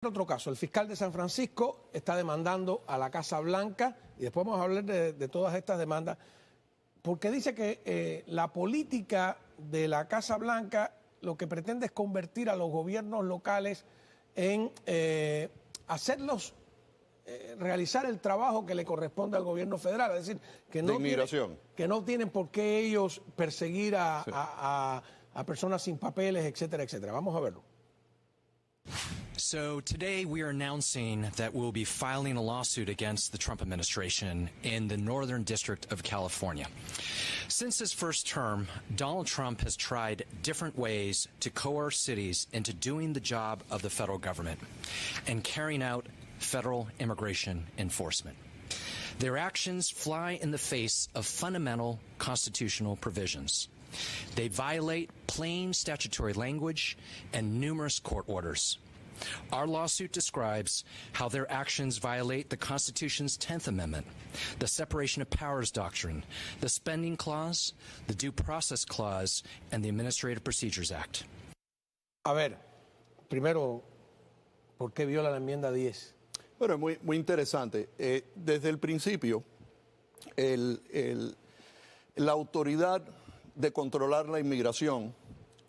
Otro caso, el fiscal de San Francisco está demandando a la Casa Blanca, y después vamos a hablar de todas estas demandas, porque dice que la política de la Casa Blanca lo que pretende es convertir a los gobiernos locales en hacerlos realizar el trabajo que le corresponde al gobierno federal, es decir, que no tienen por qué ellos perseguir a personas sin papeles, etcétera, etcétera. Vamos a verlo. So today we are announcing that we'll be filing a lawsuit against the Trump administration in the Northern District of California. Since his first term, Donald Trump has tried different ways to coerce cities into doing the job of the federal government and carrying out federal immigration enforcement. Their actions fly in the face of fundamental constitutional provisions. They violate plain statutory language and numerous court orders. Our lawsuit describes how their actions violate the Constitution's 10th Amendment, the Separation of Powers Doctrine, the Spending Clause, the Due Process Clause, and the Administrative Procedures Act. A ver, primero, ¿por qué viola la enmienda 10? Bueno, muy interesante. Desde el principio, la autoridad de controlar la inmigración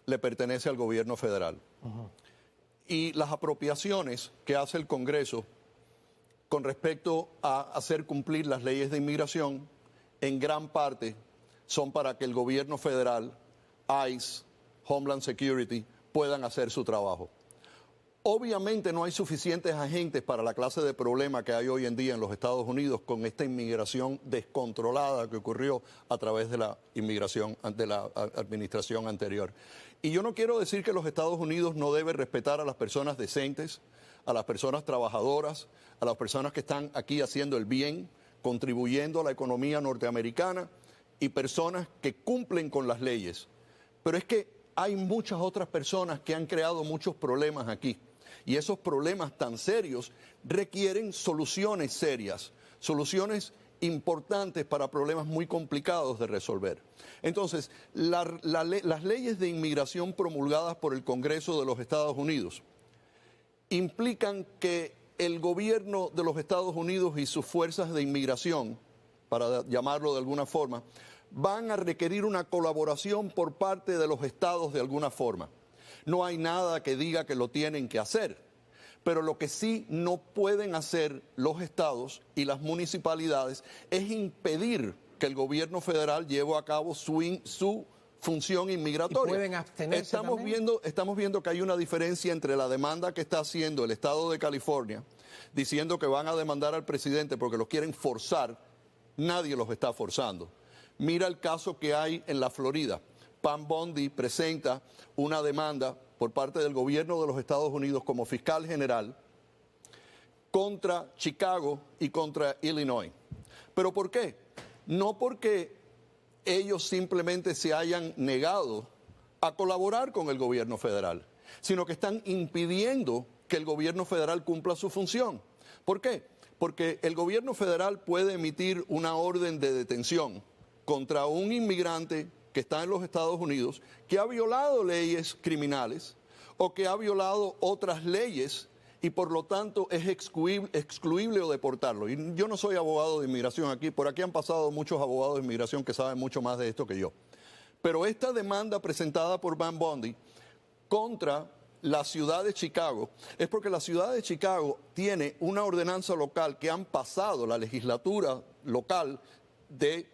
le pertenece al gobierno federal. Y las apropiaciones que hace el Congreso con respecto a hacer cumplir las leyes de inmigración, en gran parte son para que el gobierno federal, ICE, Homeland Security, puedan hacer su trabajo. Obviamente no hay suficientes agentes para la clase de problema que hay hoy en día en los Estados Unidos con esta inmigración descontrolada que ocurrió a través de la inmigración de la administración anterior. Y yo no quiero decir que los Estados Unidos no deben respetar a las personas decentes, a las personas trabajadoras, a las personas que están aquí haciendo el bien, contribuyendo a la economía norteamericana y personas que cumplen con las leyes. Pero es que hay muchas otras personas que han creado muchos problemas aquí. Y esos problemas tan serios requieren soluciones serias, soluciones importantes para problemas muy complicados de resolver. Entonces, las leyes de inmigración promulgadas por el Congreso de los Estados Unidos implican que el gobierno de los Estados Unidos y sus fuerzas de inmigración, para llamarlo de alguna forma, van a requerir una colaboración por parte de los estados de alguna forma. No hay nada que diga que lo tienen que hacer, pero lo que sí no pueden hacer los estados y las municipalidades es impedir que el gobierno federal lleve a cabo su función inmigratoria. ¿Y pueden abstenerse también? Estamos viendo que hay una diferencia entre la demanda que está haciendo el estado de California, diciendo que van a demandar al presidente porque los quieren forzar. Nadie los está forzando. Mira el caso que hay en la Florida. Pam Bondi presenta una demanda por parte del gobierno de los Estados Unidos como fiscal general contra Chicago y contra Illinois. ¿Pero por qué? No porque ellos simplemente se hayan negado a colaborar con el gobierno federal, sino que están impidiendo que el gobierno federal cumpla su función. ¿Por qué? Porque el gobierno federal puede emitir una orden de detención contra un inmigrante que está en los Estados Unidos, que ha violado leyes criminales o que ha violado otras leyes y por lo tanto es excluible o deportarlo. Y yo no soy abogado de inmigración aquí, por aquí han pasado muchos abogados de inmigración que saben mucho más de esto que yo. Pero esta demanda presentada por Pam Bondi contra la ciudad de Chicago es porque la ciudad de Chicago tiene una ordenanza local que han pasado la legislatura local de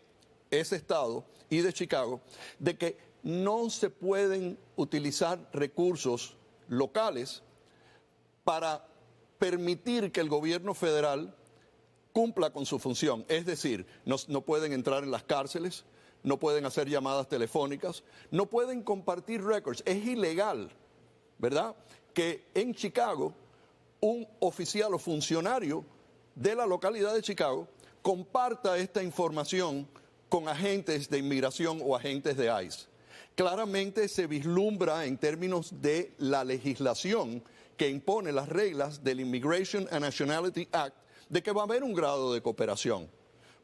ese estado y de Chicago, de que no se pueden utilizar recursos locales para permitir que el gobierno federal cumpla con su función. Es decir, no pueden entrar en las cárceles, no pueden hacer llamadas telefónicas, no pueden compartir récords. Es ilegal, ¿verdad?, que en Chicago un oficial o funcionario de la localidad de Chicago comparta esta información con agentes de inmigración o agentes de ICE. Claramente se vislumbra en términos de la legislación que impone las reglas del Immigration and Nationality Act de que va a haber un grado de cooperación,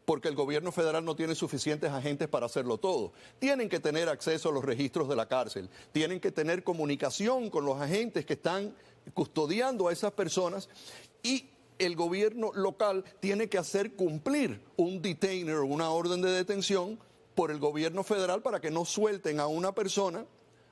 porque el gobierno federal no tiene suficientes agentes para hacerlo todo. Tienen que tener acceso a los registros de la cárcel, tienen que tener comunicación con los agentes que están custodiando a esas personas, y el gobierno local tiene que hacer cumplir un detainer, una orden de detención por el gobierno federal para que no suelten a una persona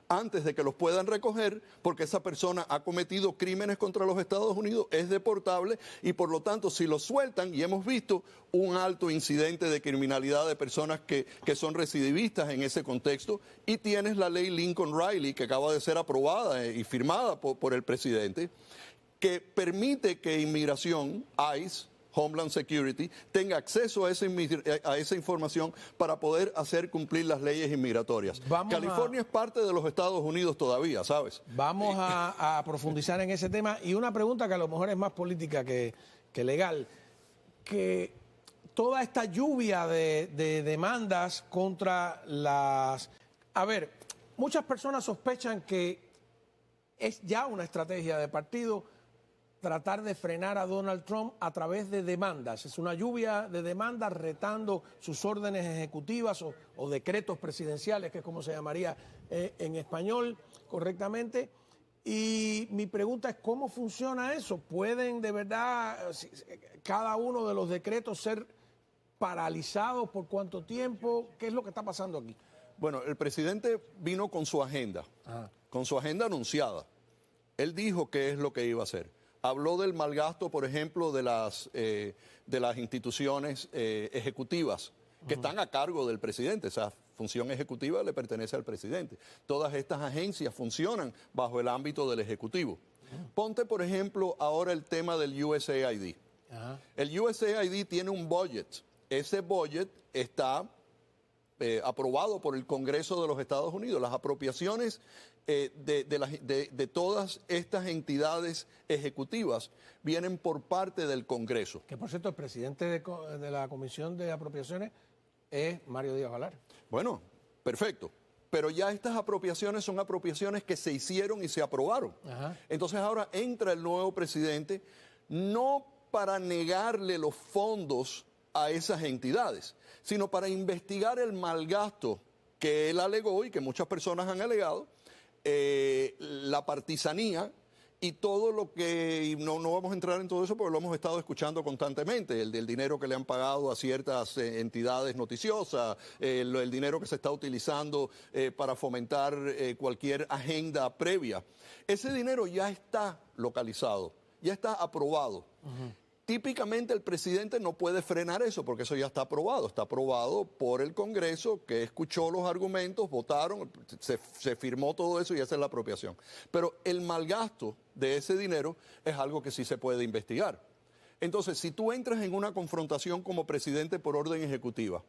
antes de que los puedan recoger, porque esa persona ha cometido crímenes contra los Estados Unidos, es deportable, y por lo tanto si lo sueltan, y hemos visto un alto incidente de criminalidad de personas que son recidivistas en ese contexto, y tienes la ley Lincoln Riley, que acaba de ser aprobada y firmada por el presidente, que permite que inmigración, ICE, Homeland Security, tenga acceso a esa información para poder hacer cumplir las leyes inmigratorias. California es parte de los Estados Unidos todavía, ¿sabes? Vamos a profundizar en ese tema. Y una pregunta que a lo mejor es más política que legal, que toda esta lluvia de demandas contra las... A ver, muchas personas sospechan que es ya una estrategia de partido tratar de frenar a Donald Trump a través de demandas. Es una lluvia de demandas retando sus órdenes ejecutivas o decretos presidenciales, que es como se llamaría en español correctamente. Y mi pregunta es, ¿cómo funciona eso? ¿Pueden de verdad cada uno de los decretos ser paralizados por cuánto tiempo? ¿Qué es lo que está pasando aquí? Bueno, el presidente vino con su agenda, con su agenda anunciada. Él dijo qué es lo que iba a hacer. Habló del mal gasto, por ejemplo, de las instituciones ejecutivas que están a cargo del presidente. Esa función ejecutiva le pertenece al presidente. Todas estas agencias funcionan bajo el ámbito del Ejecutivo. Ponte, por ejemplo, ahora el tema del USAID. El USAID tiene un budget. Ese budget está aprobado por el Congreso de los Estados Unidos. Las apropiaciones de todas estas entidades ejecutivas vienen por parte del Congreso. Que por cierto, el presidente de la Comisión de Apropiaciones es Mario Díaz Valar. Bueno, perfecto. Pero ya estas apropiaciones son apropiaciones que se hicieron y se aprobaron. Entonces ahora entra el nuevo presidente, no para negarle los fondos a esas entidades, sino para investigar el mal gasto que él alegó y que muchas personas han alegado, la partisanía y todo lo que, y no vamos a entrar en todo eso porque lo hemos estado escuchando constantemente, el del dinero que le han pagado a ciertas entidades noticiosas, el dinero que se está utilizando para fomentar cualquier agenda previa. Ese dinero ya está localizado, ya está aprobado. Típicamente el presidente no puede frenar eso porque eso ya está aprobado por el Congreso, que escuchó los argumentos, votaron, se firmó todo eso y esa es la apropiación. Pero el malgasto de ese dinero es algo que sí se puede investigar. Entonces, si tú entras en una confrontación como presidente por orden ejecutiva,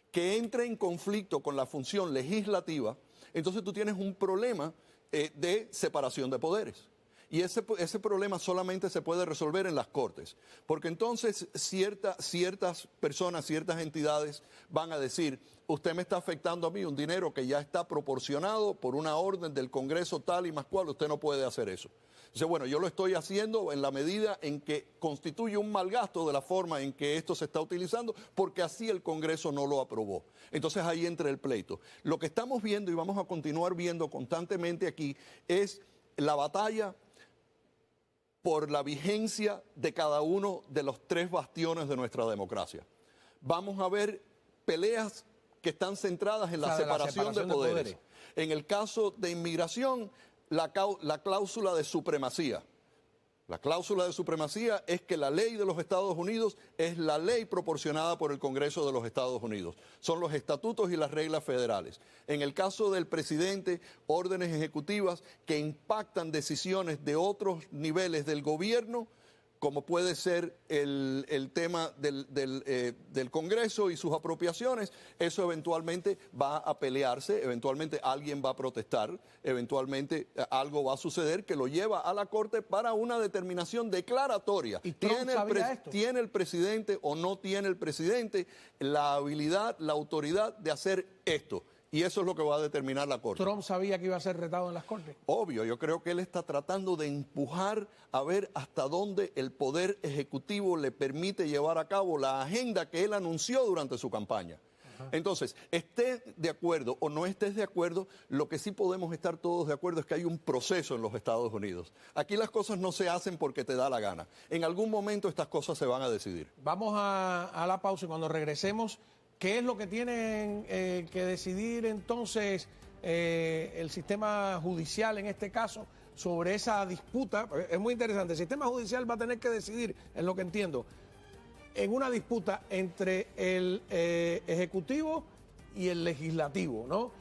que entre en conflicto con la función legislativa, entonces tú tienes un problema de separación de poderes. Y ese problema solamente se puede resolver en las Cortes, porque entonces ciertas personas, ciertas entidades van a decir, usted me está afectando a mí un dinero que ya está proporcionado por una orden del Congreso tal y más cual, usted no puede hacer eso. Entonces, bueno, yo lo estoy haciendo en la medida en que constituye un mal gasto de la forma en que esto se está utilizando, porque así el Congreso no lo aprobó. Entonces ahí entra el pleito. Lo que estamos viendo y vamos a continuar viendo constantemente aquí es la batalla por la vigencia de cada uno de los tres bastiones de nuestra democracia. Vamos a ver peleas que están centradas en la separación de poderes. En el caso de inmigración, la cláusula de supremacía. La cláusula de supremacía es que la ley de los Estados Unidos es la ley proporcionada por el Congreso de los Estados Unidos. Son los estatutos y las reglas federales. En el caso del presidente, órdenes ejecutivas que impactan decisiones de otros niveles del gobierno, como puede ser el tema del Congreso y sus apropiaciones, eso eventualmente va a pelearse, eventualmente alguien va a protestar, eventualmente algo va a suceder que lo lleva a la Corte para una determinación declaratoria. ¿Y Trump sabía esto? ¿Tiene el presidente o no tiene el presidente la habilidad, la autoridad de hacer esto? Y eso es lo que va a determinar la Corte. ¿Trump sabía que iba a ser retado en las Cortes? Obvio, yo creo que él está tratando de empujar a ver hasta dónde el Poder Ejecutivo le permite llevar a cabo la agenda que él anunció durante su campaña. Entonces, estés de acuerdo o no estés de acuerdo, lo que sí podemos estar todos de acuerdo es que hay un proceso en los Estados Unidos. Aquí las cosas no se hacen porque te da la gana. En algún momento estas cosas se van a decidir. Vamos a la pausa y cuando regresemos, ¿qué es lo que tienen que decidir entonces el sistema judicial en este caso sobre esa disputa? Es muy interesante. El sistema judicial va a tener que decidir, en lo que entiendo, en una disputa entre el Ejecutivo y el Legislativo, ¿no?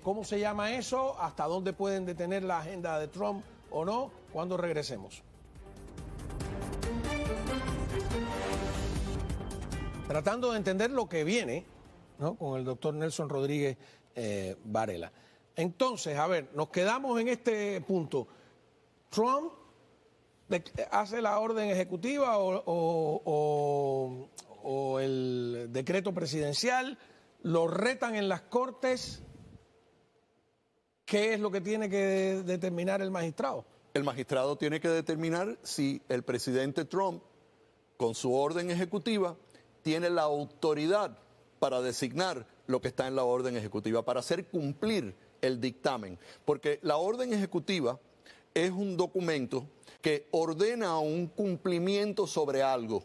¿Cómo se llama eso? ¿Hasta dónde pueden detener la agenda de Trump o no? Cuando regresemos. Tratando de entender lo que viene, ¿no? Con el doctor Nelson Rodríguez Varela. Entonces, a ver, nos quedamos en este punto. Trump hace la orden ejecutiva o el decreto presidencial, lo retan en las cortes. ¿Qué es lo que tiene que determinar el magistrado? El magistrado tiene que determinar si el presidente Trump, con su orden ejecutiva, tiene la autoridad para designar lo que está en la orden ejecutiva, para hacer cumplir el dictamen. Porque la orden ejecutiva es un documento que ordena un cumplimiento sobre algo,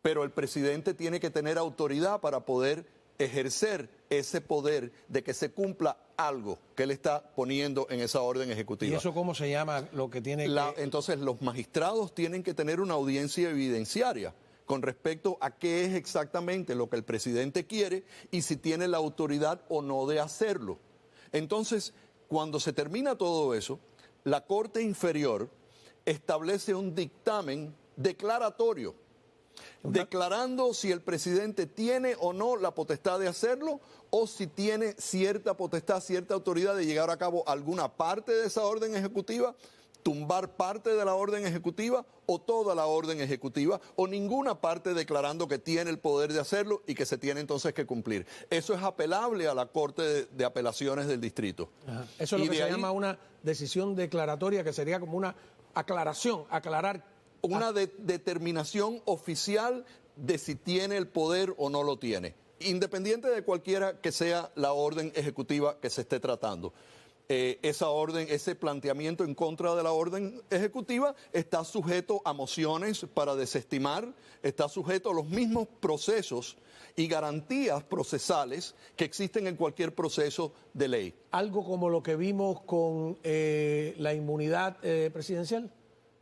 pero el presidente tiene que tener autoridad para poder ejercer ese poder de que se cumpla algo que él está poniendo en esa orden ejecutiva. ¿Y eso cómo se llama lo que tiene que...? Entonces los magistrados tienen que tener una audiencia evidenciaria con respecto a qué es exactamente lo que el presidente quiere y si tiene la autoridad o no de hacerlo. Entonces, cuando se termina todo eso, la Corte Inferior establece un dictamen declaratorio, declarando si el presidente tiene o no la potestad de hacerlo o si tiene cierta potestad, cierta autoridad de llevar a cabo alguna parte de esa orden ejecutiva, tumbar parte de la orden ejecutiva o toda la orden ejecutiva o ninguna parte, declarando que tiene el poder de hacerlo y que se tiene entonces que cumplir. Eso es apelable a la Corte de Apelaciones del Distrito. Ajá. Eso es lo que se llama una decisión declaratoria, que sería como una aclaración, aclarar. Una determinación oficial de si tiene el poder o no lo tiene, independiente de cualquiera que sea la orden ejecutiva que se esté tratando. Esa orden, ese planteamiento en contra de la orden ejecutiva está sujeto a mociones para desestimar, está sujeto a los mismos procesos y garantías procesales que existen en cualquier proceso de ley. Algo como lo que vimos con la inmunidad presidencial,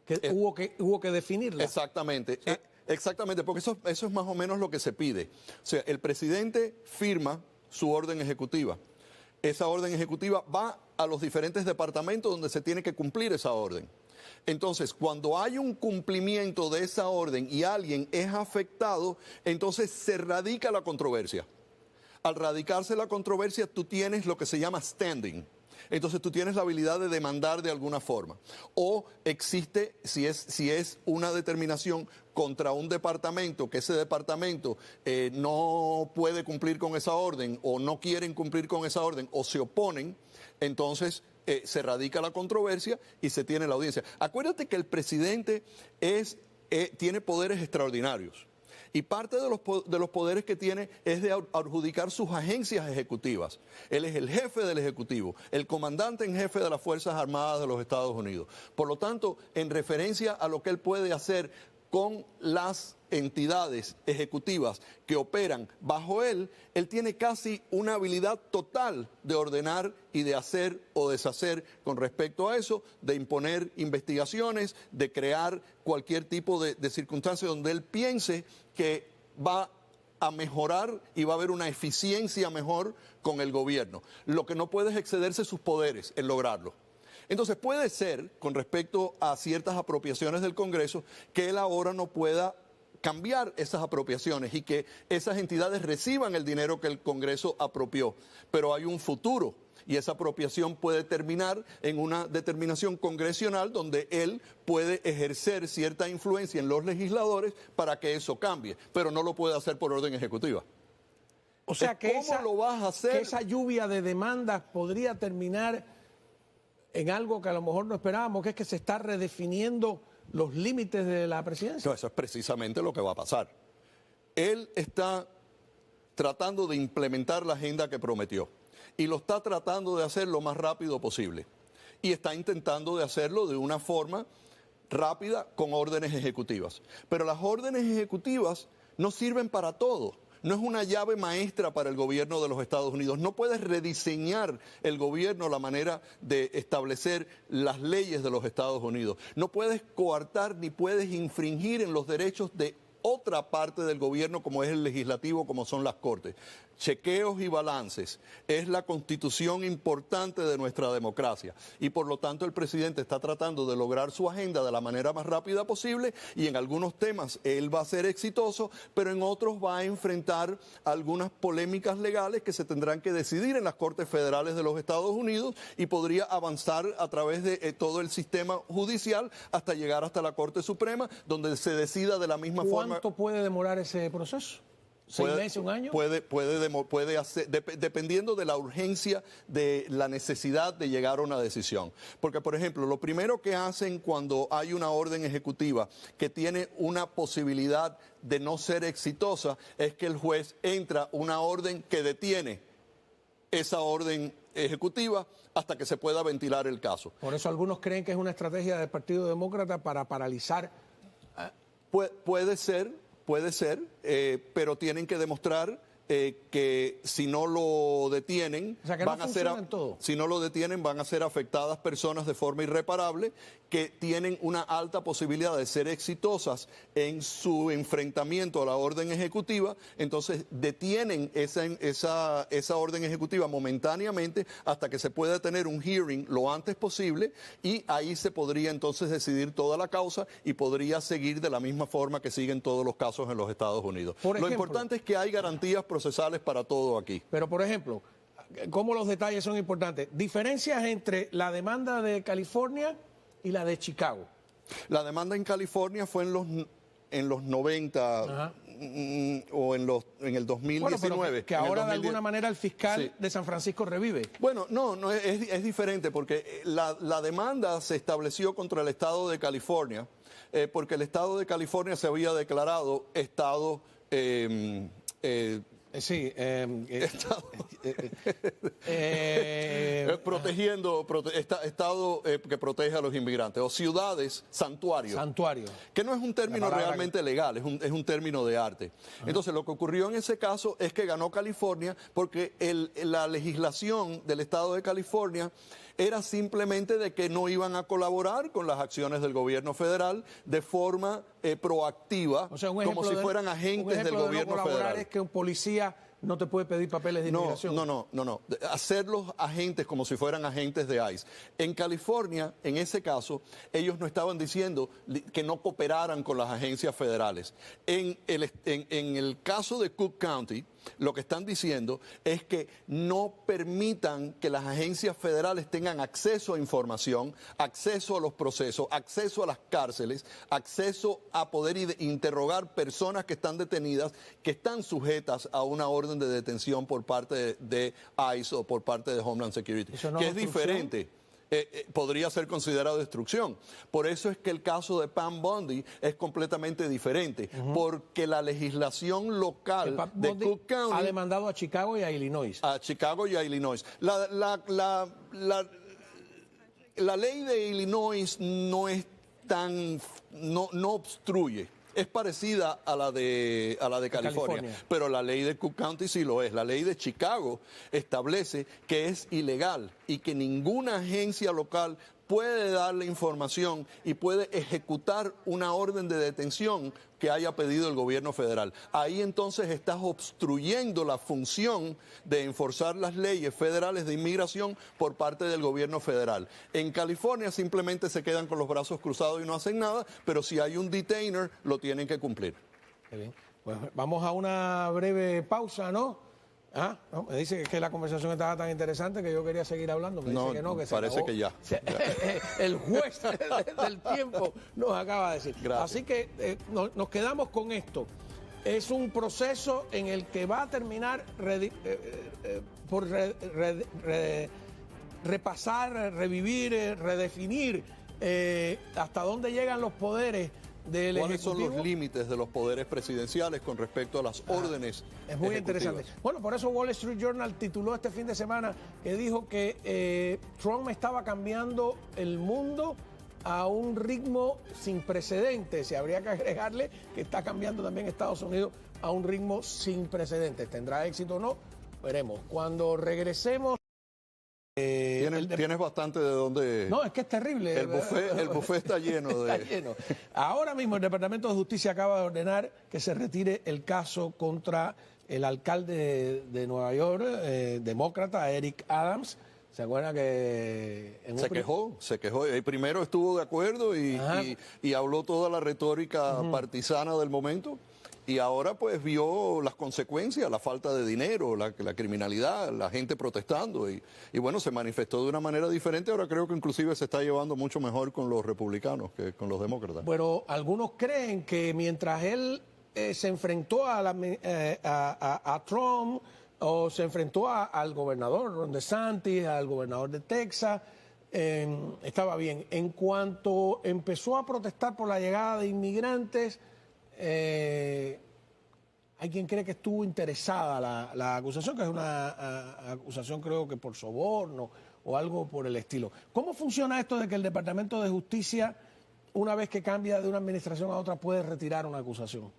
que hubo que definirla. Exactamente. Exactamente, porque eso es más o menos lo que se pide. O sea, el presidente firma su orden ejecutiva. Esa orden ejecutiva va a los diferentes departamentos donde se tiene que cumplir esa orden. Entonces, cuando hay un cumplimiento de esa orden y alguien es afectado, entonces se radica la controversia. Al radicarse la controversia, tú tienes lo que se llama standing. Entonces tú tienes la habilidad de demandar de alguna forma. O existe, si es una determinación contra un departamento, que ese departamento no puede cumplir con esa orden o no quieren cumplir con esa orden o se oponen, entonces se radica la controversia y se tiene la audiencia. Acuérdate que el presidente tiene poderes extraordinarios. Y parte de los poderes que tiene es de adjudicar sus agencias ejecutivas. Él es el jefe del Ejecutivo, el comandante en jefe de las Fuerzas Armadas de los Estados Unidos. Por lo tanto, en referencia a lo que él puede hacer con las entidades ejecutivas que operan bajo él tiene casi una habilidad total de ordenar y de hacer o deshacer con respecto a eso, de imponer investigaciones, de crear cualquier tipo de circunstancia donde él piense que va a mejorar y va a haber una eficiencia mejor con el gobierno. Lo que no puede es excederse sus poderes en lograrlo. Entonces puede ser, con respecto a ciertas apropiaciones del Congreso, que él ahora no pueda cambiar esas apropiaciones y que esas entidades reciban el dinero que el Congreso apropió. Pero hay un futuro y esa apropiación puede terminar en una determinación congresional donde él puede ejercer cierta influencia en los legisladores para que eso cambie, pero no lo puede hacer por orden ejecutiva. O sea, que ¿cómo lo vas a hacer? Que esa lluvia de demandas podría terminar en algo que a lo mejor no esperábamos, que es que se está redefiniendo los límites de la presidencia. No, eso es precisamente lo que va a pasar. Él está tratando de implementar la agenda que prometió. Y lo está tratando de hacer lo más rápido posible. Y está intentando de hacerlo de una forma rápida con órdenes ejecutivas. Pero las órdenes ejecutivas no sirven para todo. No es una llave maestra para el gobierno de los Estados Unidos. No puedes rediseñar el gobierno la manera de establecer las leyes de los Estados Unidos. No puedes coartar ni puedes infringir en los derechos de otra parte del gobierno como es el legislativo, como son las cortes. Chequeos y balances es la constitución importante de nuestra democracia y por lo tanto el presidente está tratando de lograr su agenda de la manera más rápida posible y en algunos temas él va a ser exitoso, pero en otros va a enfrentar algunas polémicas legales que se tendrán que decidir en las Cortes Federales de los Estados Unidos y podría avanzar a través de todo el sistema judicial hasta llegar hasta la Corte Suprema, donde se decida de la misma forma. ¿Cuánto puede demorar ese proceso? ¿6 meses, un año? Puede hacer, dependiendo de la urgencia, de la necesidad de llegar a una decisión. Porque, por ejemplo, lo primero que hacen cuando hay una orden ejecutiva que tiene una posibilidad de no ser exitosa es que el juez entra una orden que detiene esa orden ejecutiva hasta que se pueda ventilar el caso. Por eso algunos creen que es una estrategia del Partido Demócrata para paralizar. Puede ser, pero tienen que demostrar que si no lo detienen, o sea, que van a ser, si no lo detienen, van a ser afectadas personas de forma irreparable que tienen una alta posibilidad de ser exitosas en su enfrentamiento a la orden ejecutiva. Entonces detienen esa orden ejecutiva momentáneamente hasta que se pueda tener un hearing lo antes posible y ahí se podría entonces decidir toda la causa y podría seguir de la misma forma que siguen todos los casos en los Estados Unidos. Lo importante es que hay garantías procesales para todo aquí. Pero, por ejemplo, ¿cómo los detalles son importantes? Diferencias entre la demanda de California y la de Chicago. La demanda en California fue en los 90 o en el 2019. Bueno, pero que ahora de alguna manera el fiscal de San Francisco revive. Bueno, no es diferente porque la demanda se estableció contra el Estado de California porque el Estado de California se había declarado estado protegiendo estado que protege a los inmigrantes o ciudades santuario, que no es un término realmente legal, es un término de arte. Entonces lo que ocurrió en ese caso es que ganó California porque la legislación del estado de California era simplemente de que no iban a colaborar con las acciones del gobierno federal de forma proactiva, o sea, como si fueran agentes del gobierno federal. Es que un policía no te puede pedir papeles de inmigración. No. Hacerlos agentes como si fueran agentes de ICE. En California, en ese caso, ellos no estaban diciendo que no cooperaran con las agencias federales. En el caso de Cook County, lo que están diciendo es que no permitan que las agencias federales tengan acceso a información, acceso a los procesos, acceso a las cárceles, acceso a poder interrogar personas que están detenidas, que están sujetas a una orden de detención por parte de ICE o por parte de Homeland Security, que es diferente. Podría ser considerado destrucción. Por eso es que el caso de Pam Bondi es completamente diferente, porque la legislación local de Cook County ha demandado a Chicago y a Illinois. A Chicago y a Illinois. La ley de Illinois no es no obstruye. Es parecida a la de California, pero la ley de Cook County sí lo es. La ley de Chicago establece que es ilegal y que ninguna agencia local puede darle información y puede ejecutar una orden de detención que haya pedido el gobierno federal. Ahí entonces estás obstruyendo la función de enforzar las leyes federales de inmigración por parte del gobierno federal. En California simplemente se quedan con los brazos cruzados y no hacen nada, pero si hay un detainer, lo tienen que cumplir. Bien. Pues vamos a una breve pausa, ¿no? No, me dice que la conversación estaba tan interesante que yo quería seguir hablando. Me dice que no, que se parece acabó. Que ya. El juez del tiempo nos acaba de decir. Gracias. Así que nos quedamos con esto. Es un proceso en el que va a terminar por repasar, revivir, redefinir hasta dónde llegan los poderes del ¿Cuáles son Ejecutivo. los límites de los poderes presidenciales con respecto a las órdenes Es muy ejecutivas? interesante. Bueno, por eso Wall Street Journal tituló este fin de semana que dijo que Trump estaba cambiando el mundo a un ritmo sin precedentes. Y habría que agregarle que está cambiando también Estados Unidos a un ritmo sin precedentes. ¿Tendrá éxito o no? Veremos. Cuando regresemos... Tienes bastante de dónde... No, es que es terrible. El buffet está lleno de... Está lleno. Ahora mismo el Departamento de Justicia acaba de ordenar que se retire el caso contra el alcalde de Nueva York, demócrata, Eric Adams. ¿Se acuerdan que... Se quejó. Primero estuvo de acuerdo y habló toda la retórica partisana del momento. Y ahora pues vio las consecuencias, la falta de dinero, la criminalidad, la gente protestando y bueno, se manifestó de una manera diferente. Ahora creo que inclusive se está llevando mucho mejor con los republicanos que con los demócratas. Pero algunos creen que mientras él se enfrentó a Trump o se enfrentó al gobernador Ron DeSantis, al gobernador de Texas, estaba bien. En cuanto empezó a protestar por la llegada de inmigrantes... hay quien cree que estuvo interesada la acusación, que es una acusación creo que por soborno o algo por el estilo. ¿Cómo funciona esto de que el Departamento de Justicia, una vez que cambia de una administración a otra, puede retirar una acusación?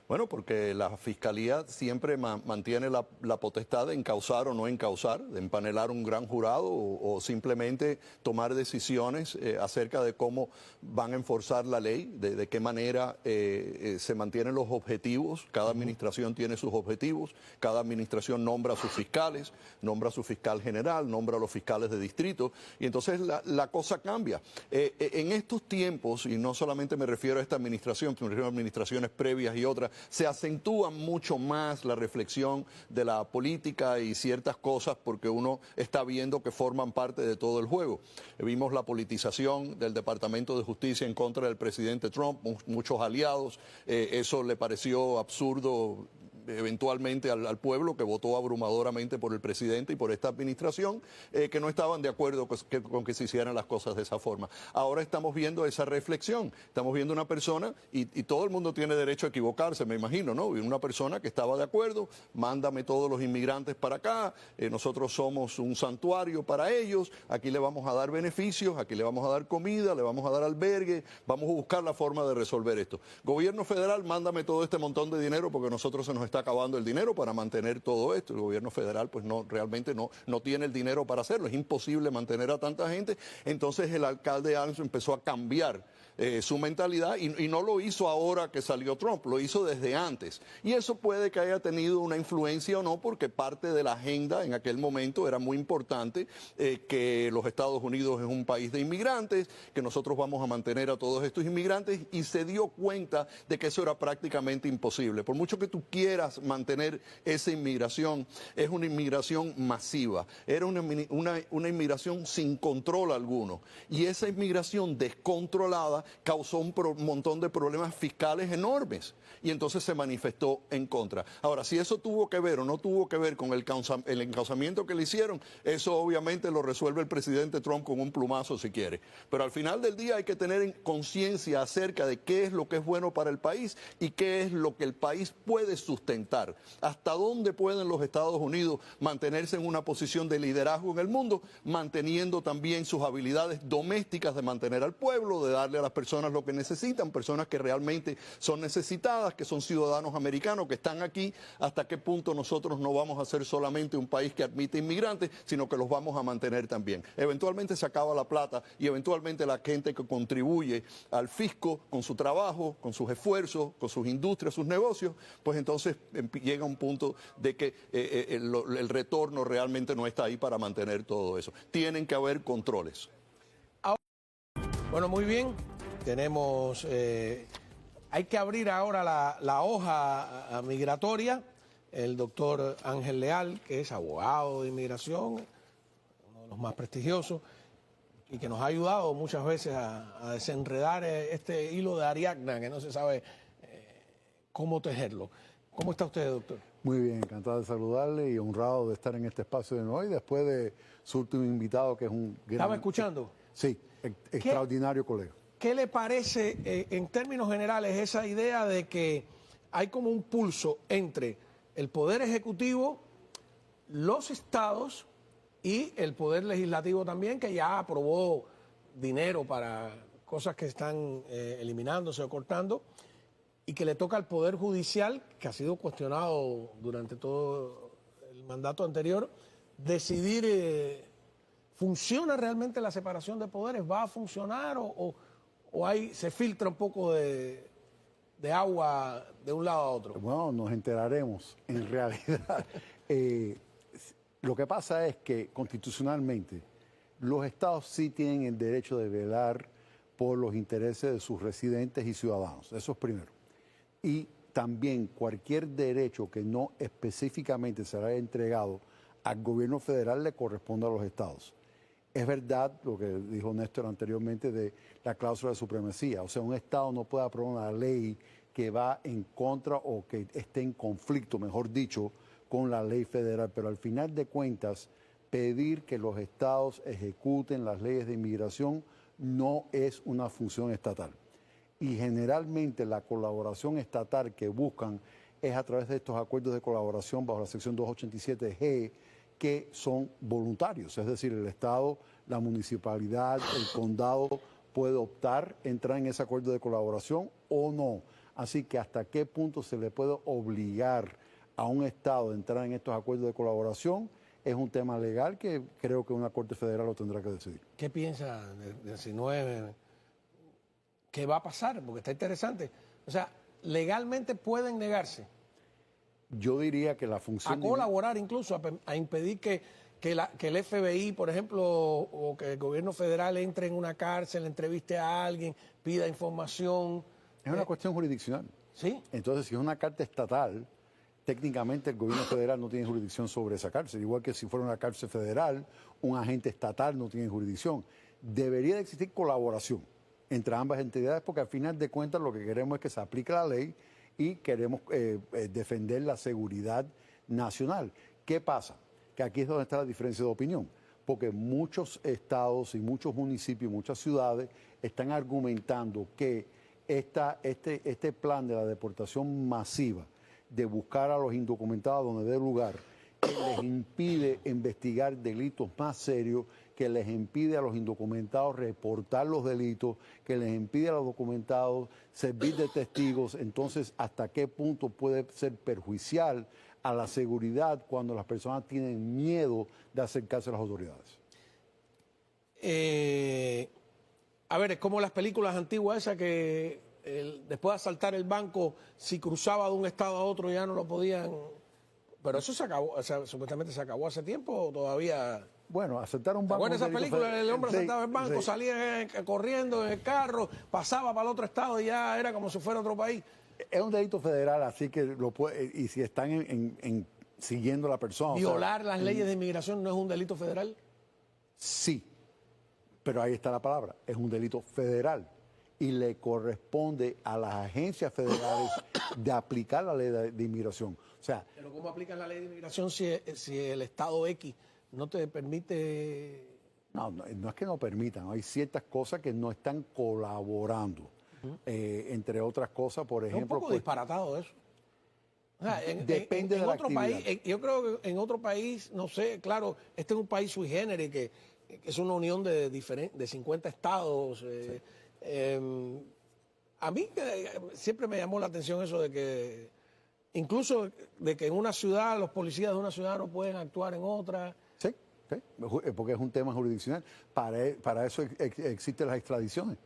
Bueno, porque la Fiscalía siempre mantiene la potestad de encausar o no encausar, de empanelar un gran jurado o simplemente tomar decisiones acerca de cómo van a enforzar la ley, de qué manera se mantienen los objetivos. Cada administración tiene sus objetivos, cada administración nombra a sus fiscales, nombra a su fiscal general, nombra a los fiscales de distrito y entonces la cosa cambia. En estos tiempos, y no solamente me refiero a esta administración, me refiero a administraciones previas y otras, se acentúa mucho más la reflexión de la política y ciertas cosas porque uno está viendo que forman parte de todo el juego. Vimos la politización del Departamento de Justicia en contra del presidente Trump, muchos aliados, eso le pareció absurdo eventualmente al pueblo que votó abrumadoramente por el presidente y por esta administración, que no estaban de acuerdo con que se hicieran las cosas de esa forma. Ahora estamos viendo esa reflexión, estamos viendo una persona, y todo el mundo tiene derecho a equivocarse, me imagino, ¿no? Una persona que estaba de acuerdo, mándame todos los inmigrantes para acá, nosotros somos un santuario para ellos, aquí le vamos a dar beneficios, aquí le vamos a dar comida, le vamos a dar albergue, vamos a buscar la forma de resolver esto. Gobierno federal, mándame todo este montón de dinero porque nosotros se nos está acabando el dinero para mantener todo esto. El gobierno federal pues realmente no tiene el dinero para hacerlo, es imposible mantener a tanta gente. Entonces el alcalde Adams empezó a cambiar su mentalidad y no lo hizo ahora que salió Trump, lo hizo desde antes. Y eso puede que haya tenido una influencia o no, porque parte de la agenda en aquel momento era muy importante, que los Estados Unidos es un país de inmigrantes, que nosotros vamos a mantener a todos estos inmigrantes, y se dio cuenta de que eso era prácticamente imposible. Por mucho que tú quieras mantener esa inmigración, es una inmigración masiva, era una inmigración sin control alguno, y esa inmigración descontrolada causó un montón de problemas fiscales enormes y entonces se manifestó en contra. Ahora, si eso tuvo que ver o no tuvo que ver con el encauzamiento que le hicieron, eso obviamente lo resuelve el presidente Trump con un plumazo si quiere. Pero al final del día hay que tener conciencia acerca de qué es lo que es bueno para el país y qué es lo que el país puede sustentar. Hasta dónde pueden los Estados Unidos mantenerse en una posición de liderazgo en el mundo, manteniendo también sus habilidades domésticas de mantener al pueblo, de darle a las personas lo que necesitan, personas que realmente son necesitadas, que son ciudadanos americanos, que están aquí, hasta qué punto nosotros no vamos a ser solamente un país que admite inmigrantes, sino que los vamos a mantener también. Eventualmente se acaba la plata y eventualmente la gente que contribuye al fisco con su trabajo, con sus esfuerzos, con sus industrias, sus negocios, pues entonces llega un punto de que el retorno realmente no está ahí para mantener todo eso. Tienen que haber controles. Bueno, muy bien. Tenemos, hay que abrir ahora la hoja migratoria. El doctor Ángel Leal, que es abogado de inmigración, uno de los más prestigiosos, y que nos ha ayudado muchas veces a desenredar este hilo de Ariadna, que no se sabe cómo tejerlo. ¿Cómo está usted, doctor? Muy bien, encantado de saludarle y honrado de estar en este espacio de hoy, después de su último invitado, que es un gran... ¿Estaba escuchando? Sí, extraordinario colega. ¿qué le parece en términos generales esa idea de que hay como un pulso entre el Poder Ejecutivo, los estados y el Poder Legislativo también, que ya aprobó dinero para cosas que están eliminándose o cortando, y que le toca al Poder Judicial, que ha sido cuestionado durante todo el mandato anterior, decidir, ¿funciona realmente la separación de poderes? ¿Va a funcionar o se filtra un poco de agua de un lado a otro? Bueno, nos enteraremos. En realidad, lo que pasa es que constitucionalmente los estados sí tienen el derecho de velar por los intereses de sus residentes y ciudadanos. Eso es primero. Y también cualquier derecho que no específicamente será entregado al gobierno federal le corresponde a los estados. Es verdad lo que dijo Néstor anteriormente de la cláusula de supremacía. O sea, un estado no puede aprobar una ley que va en contra o que esté en conflicto, mejor dicho, con la ley federal. Pero al final de cuentas, pedir que los estados ejecuten las leyes de inmigración no es una función estatal. Y generalmente la colaboración estatal que buscan es a través de estos acuerdos de colaboración bajo la sección 287G, que son voluntarios. Es decir, el Estado, la municipalidad, el condado puede optar, entrar en ese acuerdo de colaboración o no. Así que hasta qué punto se le puede obligar a un Estado a entrar en estos acuerdos de colaboración es un tema legal que creo que una Corte Federal lo tendrá que decidir. ¿Qué piensa de si no es... ¿Qué va a pasar? Porque está interesante. O sea, legalmente pueden negarse. Yo diría que la función... A colaborar incluso, a impedir que el FBI, por ejemplo, o que el gobierno federal entre en una cárcel, entreviste a alguien, pida información. Es una cuestión jurisdiccional. ¿Sí? Entonces, si es una carta estatal, técnicamente el gobierno federal no tiene jurisdicción sobre esa cárcel. Igual que si fuera una cárcel federal, un agente estatal no tiene jurisdicción. Debería de existir colaboración entre ambas entidades, porque al final de cuentas lo que queremos es que se aplique la ley y queremos defender la seguridad nacional. ¿Qué pasa? Que aquí es donde está la diferencia de opinión, porque muchos estados y muchos municipios, muchas ciudades están argumentando que este plan de la deportación masiva, de buscar a los indocumentados donde dé lugar, que les impide investigar delitos más serios, que les impide a los indocumentados reportar los delitos, que les impide a los documentados servir de testigos. Entonces, ¿hasta qué punto puede ser perjudicial a la seguridad cuando las personas tienen miedo de acercarse a las autoridades? A ver, es como las películas antiguas esas que después de asaltar el banco, si cruzaba de un estado a otro ya no lo podían... Pero eso se acabó, o sea, supuestamente se acabó hace tiempo o todavía... Bueno, asaltar un banco... Bueno, esa película, el hombre asaltaba el banco, sí. salía corriendo en el carro, pasaba para el otro estado y ya era como si fuera otro país. Es un delito federal, así que lo puede... Y si están siguiendo a la persona... ¿Violar las leyes de inmigración no es un delito federal? Sí, pero ahí está la palabra, es un delito federal. Y le corresponde a las agencias federales de aplicar la ley de inmigración. O sea, ¿Pero cómo aplican la ley de inmigración si el estado X no te permite...? no es que no permitan, hay ciertas cosas que no están colaborando. Entre otras cosas, por ejemplo... Es un poco disparatado eso. O sea, depende de la otro actividad. país, yo creo que en otro país, no sé, claro, este es un país sui generis, que es una unión de 50 estados. Sí. A mí siempre me llamó la atención eso de que, incluso de que en una ciudad, los policías de una ciudad no pueden actuar en otra. Sí, porque es un tema jurisdiccional. Para eso existen las extradiciones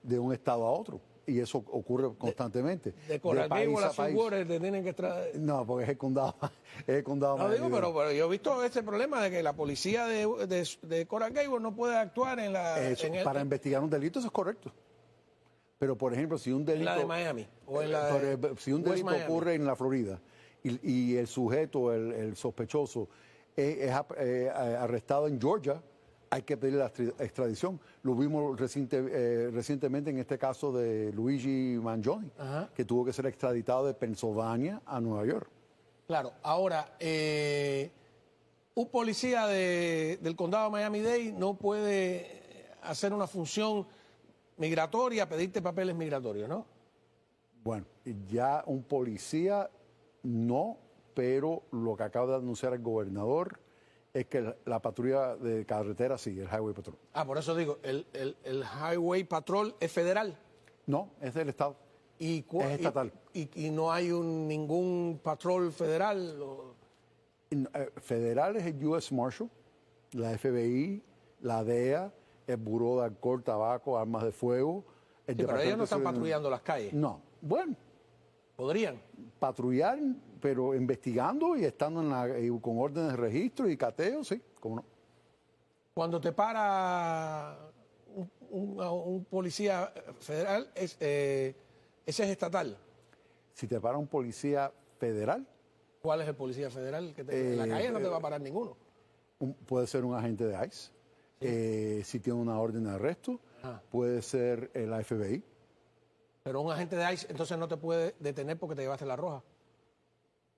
de un estado a otro. Y eso ocurre constantemente. De Coral Gables a Sweetwater te tienen que extraer. No, porque es el condado. Es el condado. No digo, pero yo he visto ese problema de que la policía de Coral Gables no puede actuar en la... para investigar un delito, eso es correcto. Pero, por ejemplo, si un delito... En la de Miami. O en la si un delito ocurre en la Florida y el sujeto, el sospechoso, es arrestado en Georgia, hay que pedir la extradición. Lo vimos recientemente en este caso de Luigi Mangione, que tuvo que ser extraditado de Pensilvania a Nueva York. Claro, ahora, un policía del condado de Miami-Dade no puede hacer una función migratoria, pedirte papeles migratorios, ¿no? Bueno, ya un policía no, pero lo que acaba de anunciar el gobernador es que la patrulla de carretera sí, el Highway Patrol. Por eso digo, el Highway Patrol es federal. No, es del Estado. Es estatal. Y no hay ningún patrol federal. Federal es el U.S. Marshal, la FBI, la DEA, el Buró de Alcohol, Tabaco, Armas de Fuego. Pero ellos no están patrullando las calles. No, bueno. ¿Podrían? Patrullar, pero investigando y estando con órdenes de registro y cateo, sí, cómo no. Cuando te para un policía federal, ese es estatal. Si te para un policía federal. ¿Cuál es el policía federal? En la calle no te va a parar ninguno. Puede ser un agente de ICE. Sí. Si tiene una orden de arresto, puede ser la FBI. Pero un agente de ICE entonces no te puede detener porque te llevaste la roja.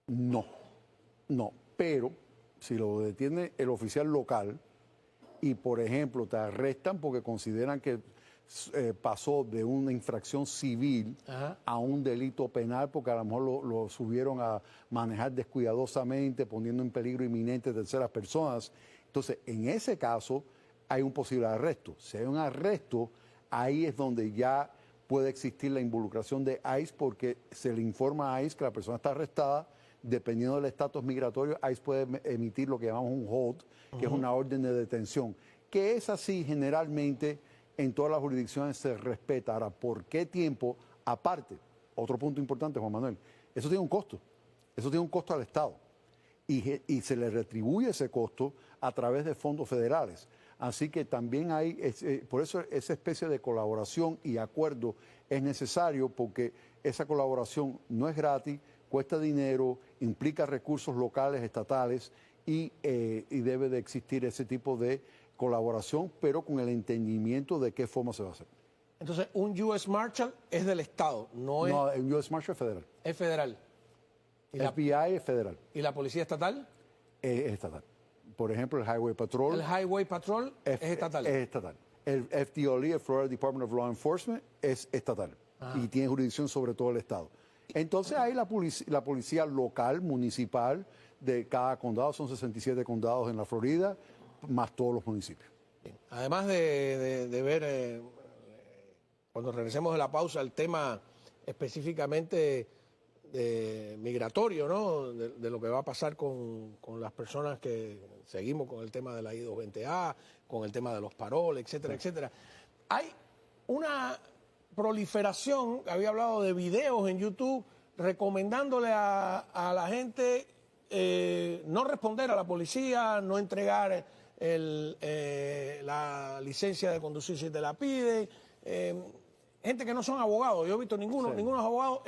No, pero si lo detiene el oficial local y, por ejemplo, te arrestan porque consideran que pasó de una infracción civil a un delito penal porque a lo mejor lo subieron a manejar descuidadosamente, poniendo en peligro inminente terceras personas, entonces en ese caso hay un posible arresto. Si hay un arresto, ahí es donde ya puede existir la involucración de ICE porque se le informa a ICE que la persona está arrestada. Dependiendo del estatus migratorio, ICE puede emitir lo que llamamos un hold, que es una orden de detención, que es así generalmente en todas las jurisdicciones se respeta. Ahora, ¿por qué tiempo? Aparte, otro punto importante, Juan Manuel, eso tiene un costo. Eso tiene un costo al Estado. Y se le retribuye ese costo a través de fondos federales. Así que también hay, por eso esa especie de colaboración y acuerdo es necesario porque esa colaboración no es gratis, cuesta dinero, implica recursos locales, estatales y debe de existir ese tipo de colaboración, pero con el entendimiento de qué forma se va a hacer. Entonces, un U.S. Marshal es del Estado, no es... No, el U.S. Marshal es federal. Es federal. ¿Y el FBI es federal? ¿Y la policía estatal? Es estatal. Por ejemplo, el Highway Patrol... El Highway Patrol es estatal. Es estatal. El FDLE, el Florida Department of Law Enforcement, es estatal. Y tiene jurisdicción sobre todo el Estado. Entonces hay la policía local, municipal, de cada condado, son 67 condados en la Florida, más todos los municipios. Bien. Además de ver, cuando regresemos de la pausa, el tema específicamente migratorio, ¿no? De lo que va a pasar con las personas que seguimos con el tema de la I-220A, con el tema de los paroles, etcétera, etcétera. Hay una proliferación, había hablado de videos en YouTube, recomendándole a la gente no responder a la policía, no entregar la licencia de conducir si te la pide. Gente que no son abogados, yo he visto ningunos abogados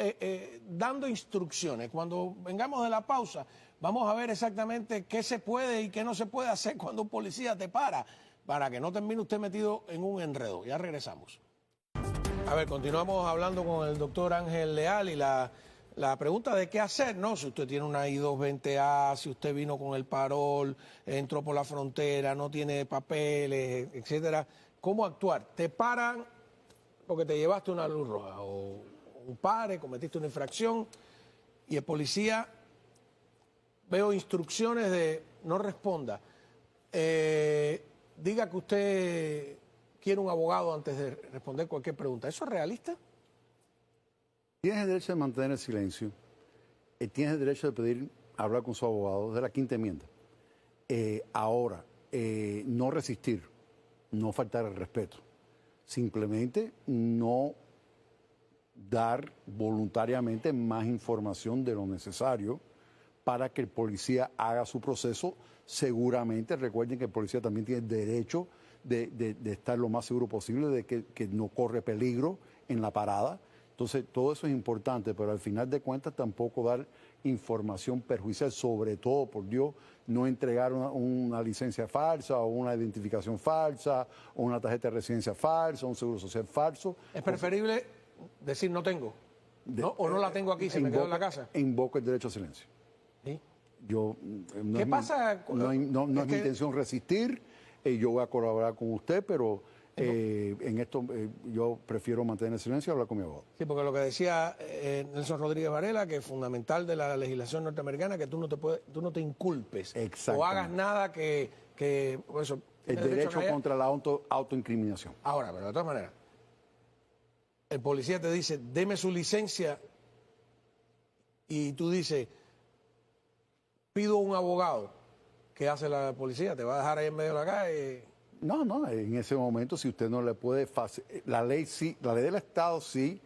dando instrucciones. Cuando vengamos de la pausa, vamos a ver exactamente qué se puede y qué no se puede hacer cuando un policía te para que no termine usted metido en un enredo. Ya regresamos. A ver, continuamos hablando con el doctor Ángel Leal y la pregunta de qué hacer, ¿no? Si usted tiene una I-220A, si usted vino con el parol, entró por la frontera, no tiene papeles, etcétera, ¿cómo actuar? ¿Te paran porque te llevaste una luz roja o un pare, cometiste una infracción y el policía, veo instrucciones de no responda? Diga que usted quiere un abogado antes de responder cualquier pregunta. ¿Eso es realista? Tienes el derecho de mantener el silencio, tienes el derecho de pedir hablar con su abogado, de la quinta enmienda. Ahora, no resistir, no faltar el respeto, simplemente no dar voluntariamente más información de lo necesario para que el policía haga su proceso. Seguramente, recuerden que el policía también tiene derecho de estar lo más seguro posible, de que no corre peligro en la parada. Entonces, todo eso es importante, pero al final de cuentas tampoco dar información perjudicial, sobre todo, por Dios, no entregar una licencia falsa o una identificación falsa o una tarjeta de residencia falsa o un seguro social falso. Es preferible decir no tengo, ¿no? O no la tengo aquí, se me quedó en la casa. Invoco el derecho a silencio. ¿Sí? ¿Qué pasa? No es mi intención resistir, yo voy a colaborar con usted, pero En esto yo prefiero mantener el silencio y hablar con mi abogado. Sí, porque lo que decía Nelson Rodríguez Varela, que es fundamental de la legislación norteamericana, que tú no te inculpes o hagas nada que eso, El derecho contra la autoincriminación. Ahora, pero de todas maneras, el policía te dice, deme su licencia, y tú dices, pido un abogado. ¿Qué hace la policía? ¿Te va a dejar ahí en medio de la calle? No, en ese momento si usted no le puede la ley del Estado sí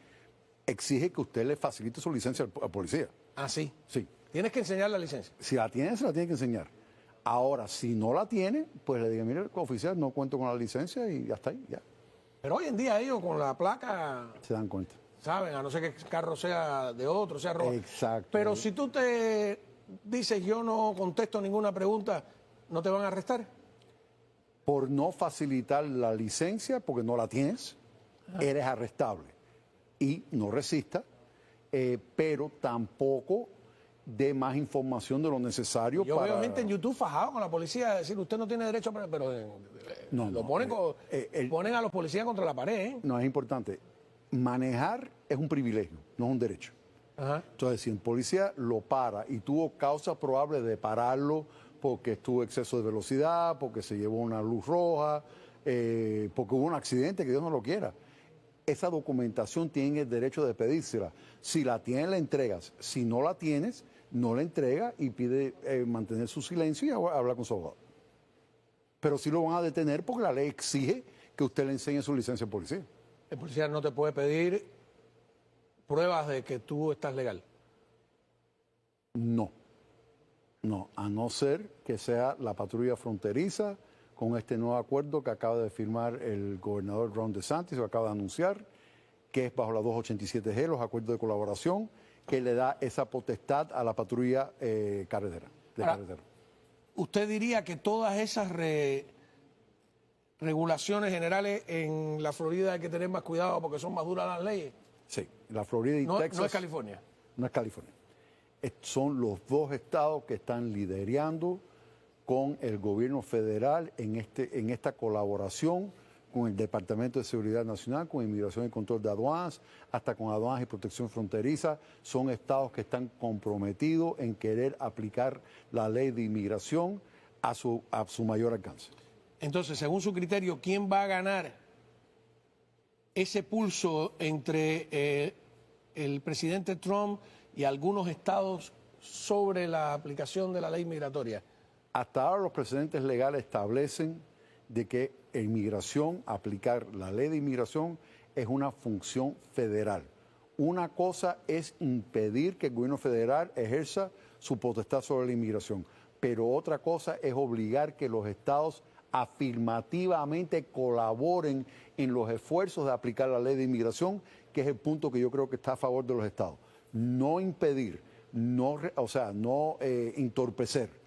exige que usted le facilite su licencia al policía. Ah, sí. Sí. Tienes que enseñar la licencia. Si la tiene, se la tiene que enseñar. Ahora, si no la tiene, pues le diga, mire, oficial, no cuento con la licencia y ya está ahí, ya. Pero hoy en día ellos con la placa, Se dan cuenta. saben, a no ser que el carro sea de otro, sea rojo. Exacto. Pero si tú te dices, yo no contesto ninguna pregunta, ¿no te van a arrestar? Por no facilitar la licencia, porque no la tienes, eres arrestable. Y no resista, pero tampoco dé más información de lo necesario. Yo veo gente en YouTube fajado con la policía, decir, usted no tiene derecho a... Pero ponen a los policías contra la pared, ¿eh? No, es importante. Manejar es un privilegio, no es un derecho. Ajá. Entonces, si un policía lo para y tuvo causa probable de pararlo porque estuvo exceso de velocidad, porque se llevó una luz roja, porque hubo un accidente, que Dios no lo quiera, esa documentación tiene el derecho de pedírsela. Si la tienes, la entregas. Si no la tienes, no la entrega y pide mantener su silencio y habla con su abogado. Pero sí lo van a detener porque la ley exige que usted le enseñe su licencia de policía. El policía no te puede pedir pruebas de que tú estás legal. No, a no ser que sea la patrulla fronteriza con este nuevo acuerdo que acaba de firmar el gobernador Ron DeSantis, lo acaba de anunciar, que es bajo la 287G, los acuerdos de colaboración, que le da esa potestad a la patrulla carretera. ¿Usted diría que todas esas regulaciones generales en la Florida hay que tener más cuidado porque son más duras las leyes? Sí, la Florida y Texas. No es California. No es California. Son los dos estados que están liderando con el gobierno federal en esta colaboración con el Departamento de Seguridad Nacional, con Inmigración y Control de Aduanas, hasta con Aduanas y Protección Fronteriza. Son estados que están comprometidos en querer aplicar la ley de inmigración a su mayor alcance. Entonces, según su criterio, ¿quién va a ganar ese pulso entre el presidente Trump y algunos estados sobre la aplicación de la ley migratoria? Hasta ahora los precedentes legales establecen de que aplicar la ley de inmigración es una función federal. Una cosa es impedir que el gobierno federal ejerza su potestad sobre la inmigración, pero otra cosa es obligar que los estados afirmativamente colaboren en los esfuerzos de aplicar la ley de inmigración, que es el punto que yo creo que está a favor de los estados. No impedir, no entorpecer,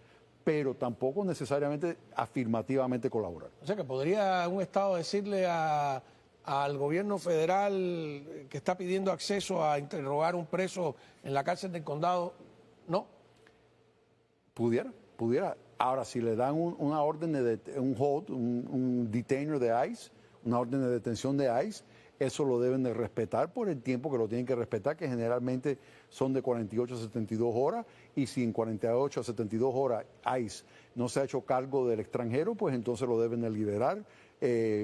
pero tampoco necesariamente afirmativamente colaborar. O sea, que podría un estado decirle al gobierno federal que está pidiendo acceso a interrogar a un preso en la cárcel del condado, no. Pudiera. Ahora, si le dan una orden un hold, un detainer de ICE, una orden de detención de ICE, eso lo deben de respetar por el tiempo que lo tienen que respetar, que generalmente son de 48 a 72 horas, y si en 48 a 72 horas ICE no se ha hecho cargo del extranjero, pues entonces lo deben de liberar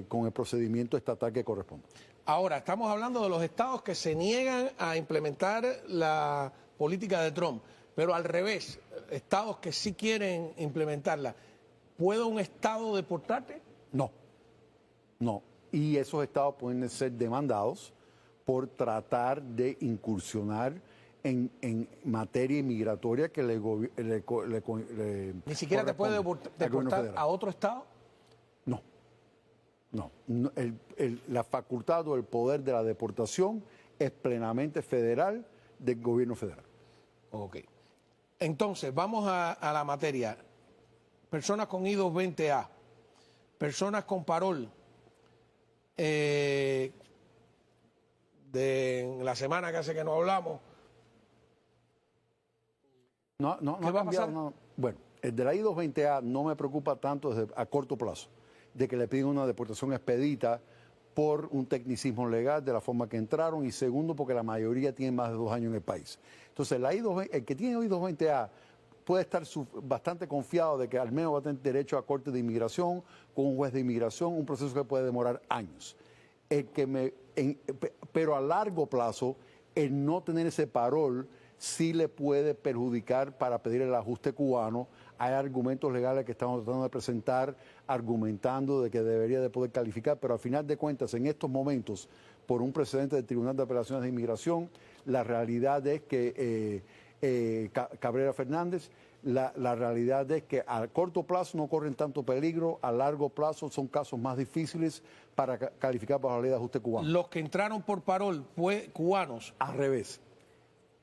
con el procedimiento estatal que corresponde. Ahora, estamos hablando de los estados que se niegan a implementar la política de Trump, pero al revés, estados que sí quieren implementarla. ¿Puede un estado deportarte? No. Y esos estados pueden ser demandados por tratar de incursionar en materia migratoria que ¿Ni siquiera te puede deportar a otro estado? No. La facultad o el poder de la deportación es plenamente federal del gobierno federal. Ok. Entonces, vamos a la materia. Personas con I-220A, personas con parol. De la semana que hace que no hablamos. No ¿Qué va a pasar? No. Bueno, el de la I-220A no me preocupa tanto a corto plazo, de que le piden una deportación expedita por un tecnicismo legal de la forma que entraron, y segundo porque la mayoría tiene más de 2 años en el país. Entonces el que tiene I-220A puede estar bastante confiado de que al menos va a tener derecho a corte de inmigración, con un juez de inmigración, un proceso que puede demorar años. Pero a largo plazo, el no tener ese parol sí le puede perjudicar para pedir el ajuste cubano. Hay argumentos legales que estamos tratando de presentar, argumentando de que debería de poder calificar, pero al final de cuentas, en estos momentos, por un precedente del Tribunal de Apelaciones de Inmigración, la realidad es que Cabrera Fernández, la realidad es que a corto plazo no corren tanto peligro, a largo plazo son casos más difíciles para calificar bajo la ley de ajuste cubano. Los que entraron por parol, cubanos. Al revés.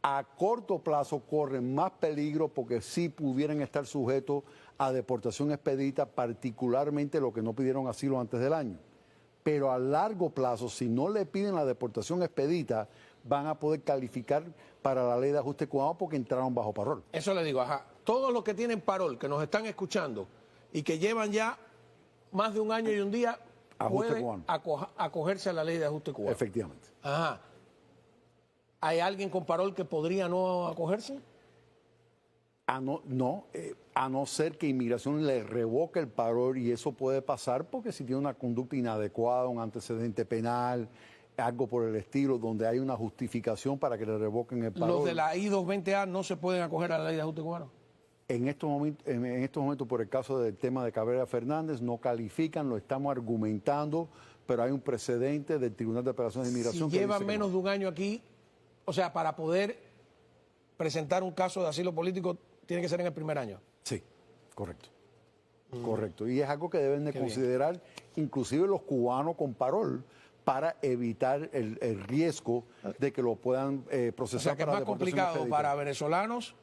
A corto plazo corren más peligro porque sí pudieran estar sujetos a deportación expedita, particularmente los que no pidieron asilo antes del año. Pero a largo plazo, si no le piden la deportación expedita, van a poder calificar para la ley de ajuste cubano porque entraron bajo parol. Eso le digo, ajá. Todos los que tienen parol, que nos están escuchando y que llevan ya más de un año y un día, pueden acogerse a la ley de ajuste cubano. Efectivamente. Ajá. ¿Hay alguien con parol que podría no acogerse? A no ser que inmigración le revoque el parol, y eso puede pasar porque si tiene una conducta inadecuada, un antecedente penal, algo por el estilo, donde hay una justificación para que le revoquen el parol. ¿Los de la I-220A no se pueden acoger a la ley de ajuste cubano? En estos momentos, por el caso del tema de Cabrera Fernández, no califican, lo estamos argumentando, pero hay un precedente del Tribunal de Apelaciones de Inmigración. Si llevan menos de un año aquí, o sea, para poder presentar un caso de asilo político, tiene que ser en el primer año. Sí, correcto. Correcto. Y es algo que deben de considerar inclusive los cubanos con parol para evitar el riesgo de que lo puedan procesar. O sea, que es más complicado para venezolanos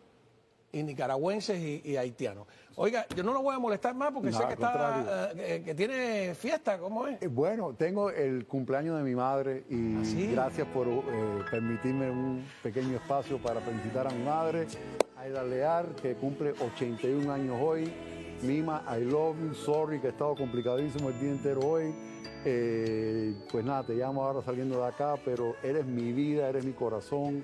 y nicaragüenses y haitianos. Oiga, yo no lo voy a molestar más porque sé que que tiene fiesta. ¿Cómo es? Bueno, tengo el cumpleaños de mi madre y gracias por permitirme un pequeño espacio para felicitar a mi madre, Aida Lear, que cumple 81 años hoy. Mima, I love you, sorry que he estado complicadísimo el día entero hoy. Pues nada, te llamo ahora saliendo de acá, pero eres mi vida, eres mi corazón.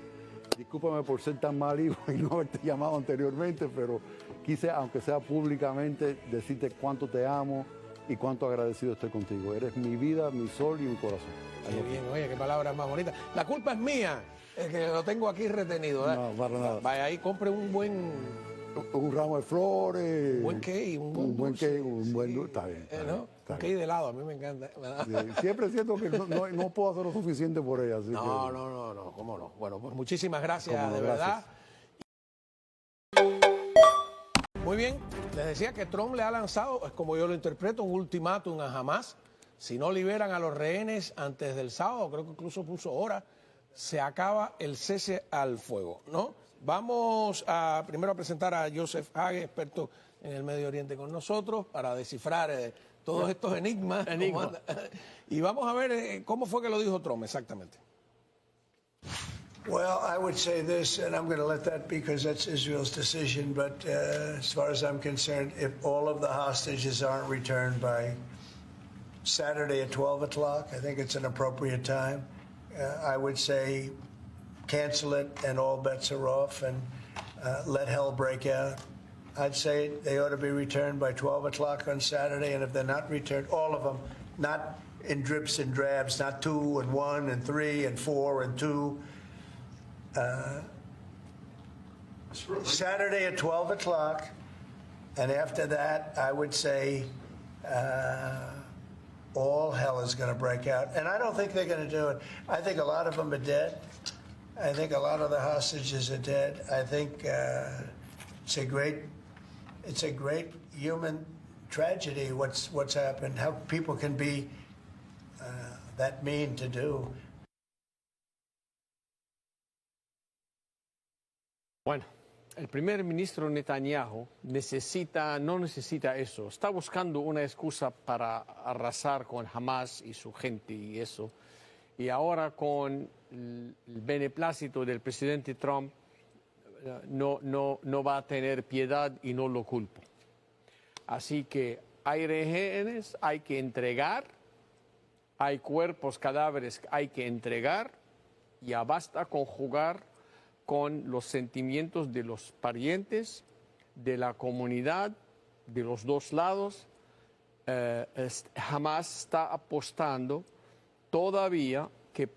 Discúlpame por ser tan mal hijo y no haberte llamado anteriormente, pero quise, aunque sea públicamente, decirte cuánto te amo y cuánto agradecido estoy contigo. Eres mi vida, mi sol y mi corazón. Qué bien, oye, qué palabras más bonitas. La culpa es mía, es que lo tengo aquí retenido. No, para nada. Vaya ahí, compre un ramo de flores. Un buen cake, un buen cake, un buen dulce. Está bien. ¿No? Un cake de helado, a mí me encanta. Sí, siempre siento que no puedo hacer lo suficiente por ella. Así no, cómo no. Bueno, pues muchísimas gracias, de verdad. Muy bien, les decía que Trump le ha lanzado, es como yo lo interpreto, un ultimátum a Hamás. Si no liberan a los rehenes antes del sábado, creo que incluso puso hora, se acaba el cese al fuego, ¿no? Vamos primero a presentar a Joseph Hage, experto en el Medio Oriente con nosotros, para descifrar todos estos enigmas. Y vamos a ver cómo fue que lo dijo Trump exactamente. Well, I would say this, and I'm going to let that because that's Israel's decision, but as far as I'm concerned, if all of the hostages aren't returned by Saturday at 12 o'clock, I think it's an appropriate time. I would say cancel it and all bets are off and let hell break out. I'd say they ought to be returned by 12 o'clock on Saturday, and if they're not returned, all of them, not in drips and drabs, not 2 and 1 and 3 and 4 and 2. Saturday at 12 o'clock, and after that, I would say all hell is going to break out. And I don't think they're going to do it. I think a lot of them are dead. I think a lot of the hostages are dead. I think it's a great human tragedy what's happened, how people can be that mean to do. Bueno, el primer ministro Netanyahu no necesita eso. Está buscando una excusa para arrasar con Hamas y su gente y eso. Y ahora con el beneplácito del presidente Trump no va a tener piedad y no lo culpo. Así que hay rehenes, hay que entregar hay cuerpos, cadáveres que hay que entregar, ya basta con jugar con los sentimientos de los parientes, de la comunidad, de los dos lados. Jamás está apostando todavía que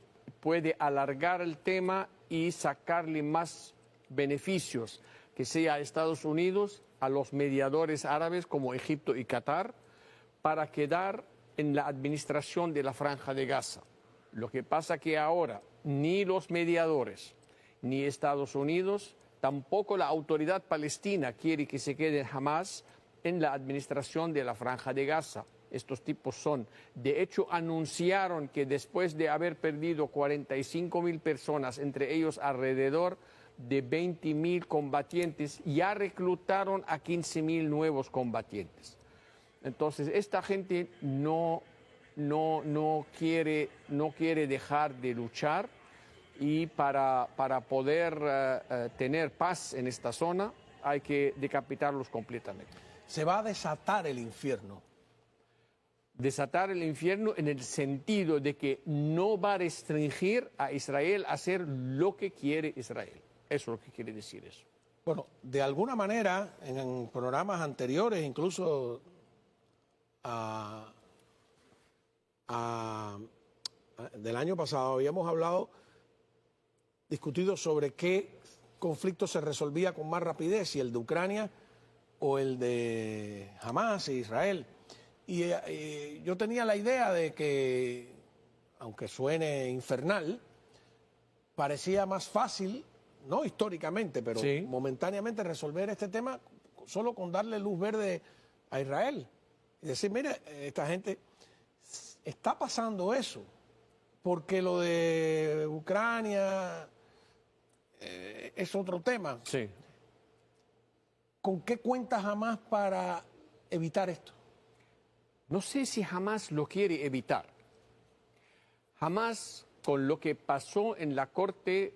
puede alargar el tema y sacarle más beneficios, que sea a Estados Unidos, a los mediadores árabes como Egipto y Qatar, para quedar en la administración de la Franja de Gaza. Lo que pasa que ahora ni los mediadores, ni Estados Unidos, tampoco la autoridad palestina quiere que se quede Hamás en la administración de la Franja de Gaza. Estos tipos de hecho, anunciaron que después de haber perdido 45.000 personas, entre ellos alrededor de 20.000 combatientes, ya reclutaron a 15.000 nuevos combatientes. Entonces, esta gente no quiere dejar de luchar, y para poder tener paz en esta zona hay que decapitarlos completamente. Se va a desatar el infierno. Desatar el infierno en el sentido de que no va a restringir a Israel a hacer lo que quiere Israel. Eso es lo que quiere decir eso. Bueno, de alguna manera, en programas anteriores, incluso del año pasado, habíamos discutido sobre qué conflicto se resolvía con más rapidez, si el de Ucrania o el de Hamás e Israel. Y yo tenía la idea de que, aunque suene infernal, parecía más fácil, no históricamente, pero sí, momentáneamente resolver este tema solo con darle luz verde a Israel. Y decir, mire, esta gente está pasando eso, porque lo de Ucrania es otro tema. Sí. ¿Con qué cuenta Hamás para evitar esto? No sé si Hamás lo quiere evitar. Hamás, con lo que pasó en la Corte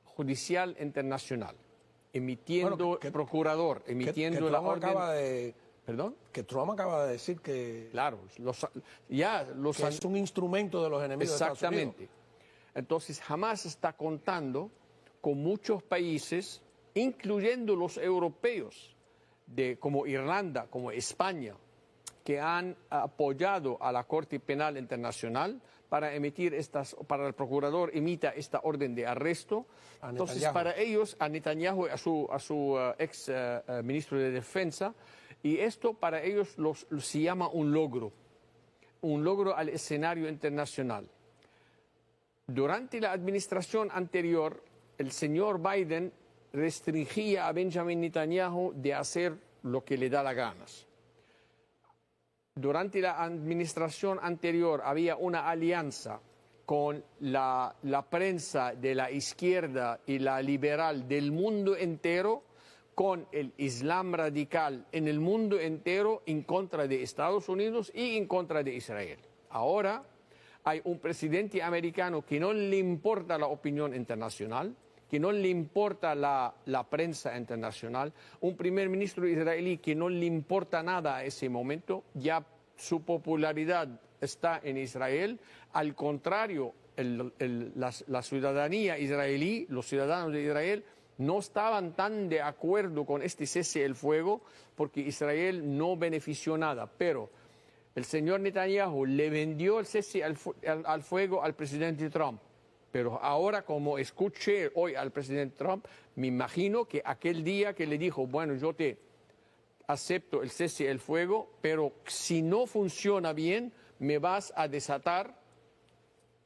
Judicial Internacional, emitiendo procurador, emitiendo que la Trump orden... acaba de... ¿Perdón? Que Trump acaba de decir que... Claro, que es un instrumento de los enemigos de Estados Unidos. Exactamente. Entonces, Hamás está contando con muchos países, incluyendo los europeos, como Irlanda, como España, que han apoyado a la Corte Penal Internacional para para el procurador emita esta orden de arresto. Entonces, para ellos, a Netanyahu, a su ex ministro de Defensa, y esto para ellos se llama un logro al escenario internacional. Durante la administración anterior, el señor Biden restringía a Benjamin Netanyahu de hacer lo que le da la gana. Durante la administración anterior había una alianza con la prensa de la izquierda y la liberal del mundo entero, con el Islam radical en el mundo entero en contra de Estados Unidos y en contra de Israel. Ahora hay un presidente americano que no le importa la opinión internacional, que no le importa la prensa internacional, un primer ministro israelí que no le importa nada a ese momento, ya su popularidad está en Israel. Al contrario, la ciudadanía israelí, los ciudadanos de Israel, no estaban tan de acuerdo con este cese el fuego porque Israel no benefició nada. Pero el señor Netanyahu le vendió el cese al fuego al presidente Trump. Pero ahora, como escuché hoy al presidente Trump, me imagino que aquel día que le dijo, bueno, yo te acepto el cese del fuego, pero si no funciona bien, me vas a desatar,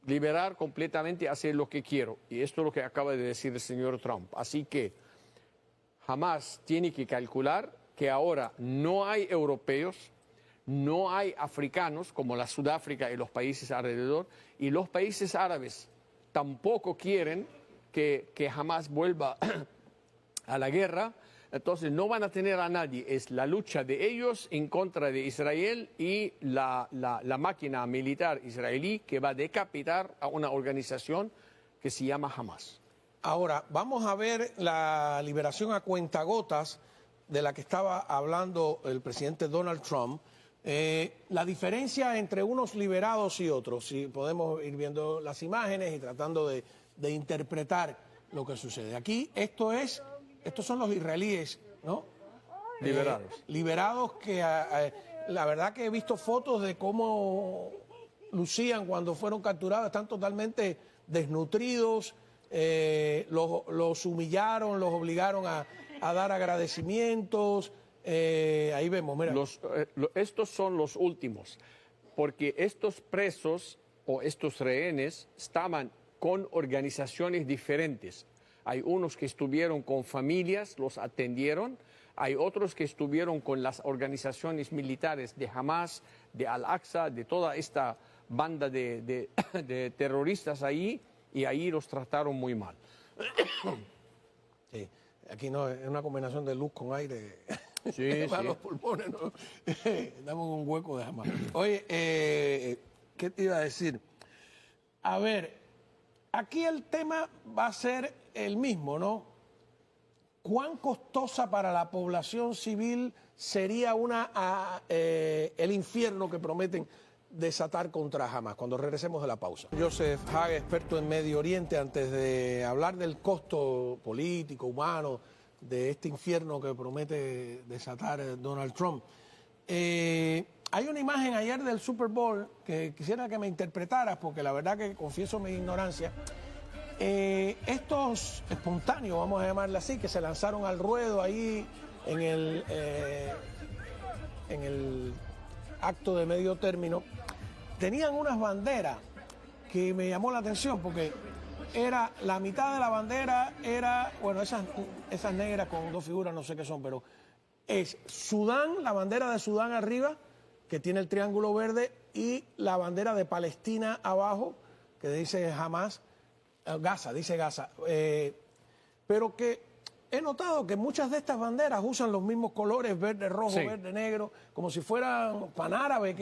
liberar completamente, hacer lo que quiero. Y esto es lo que acaba de decir el señor Trump. Así que Hamás tiene que calcular que ahora no hay europeos, no hay africanos como la Sudáfrica y los países alrededor, y los países árabes tampoco quieren que Hamás vuelva a la guerra. Entonces no van a tener a nadie. Es la lucha de ellos en contra de Israel y la máquina militar israelí que va a decapitar a una organización que se llama Hamás. Ahora, vamos a ver la liberación a cuentagotas de la que estaba hablando el presidente Donald Trump, La diferencia entre unos liberados y otros, si podemos ir viendo las imágenes y tratando de interpretar lo que sucede. Aquí estos son los israelíes, ¿no? Liberados. Liberados que la verdad que he visto fotos de cómo lucían cuando fueron capturados, están totalmente desnutridos, los humillaron, los obligaron a dar agradecimientos. Ahí vemos, mira. Estos son los últimos, porque estos presos o estos rehenes estaban con organizaciones diferentes. Hay unos que estuvieron con familias, los atendieron. Hay otros que estuvieron con las organizaciones militares de Hamas, de Al-Aqsa, de toda esta banda de terroristas ahí, y ahí los trataron muy mal. Sí, aquí no, es una combinación de luz con aire. Sí, Para sí. los pulmones, ¿no? Damos un hueco de Hamas. Oye, ¿qué te iba a decir? A ver, aquí el tema va a ser el mismo, ¿no? ¿Cuán costosa para la población civil sería el infierno que prometen desatar contra Hamas? Cuando regresemos de la pausa. Joseph Hague, experto en Medio Oriente, antes de hablar del costo político, humano, de este infierno que promete desatar Donald Trump. Hay una imagen ayer del Super Bowl que quisiera que me interpretaras, porque la verdad que confieso mi ignorancia. Estos espontáneos, vamos a llamarle así, que se lanzaron al ruedo ahí en el acto de medio término, tenían unas banderas que me llamó la atención porque era la mitad de la bandera, bueno, esas negras con dos figuras, no sé qué son, pero es Sudán, la bandera de Sudán arriba, que tiene el triángulo verde, y la bandera de Palestina abajo, que dice Hamas, Gaza, dice Gaza. Pero que he notado que muchas de estas banderas usan los mismos colores, verde, rojo, Sí. verde, negro, como si fueran panárabes.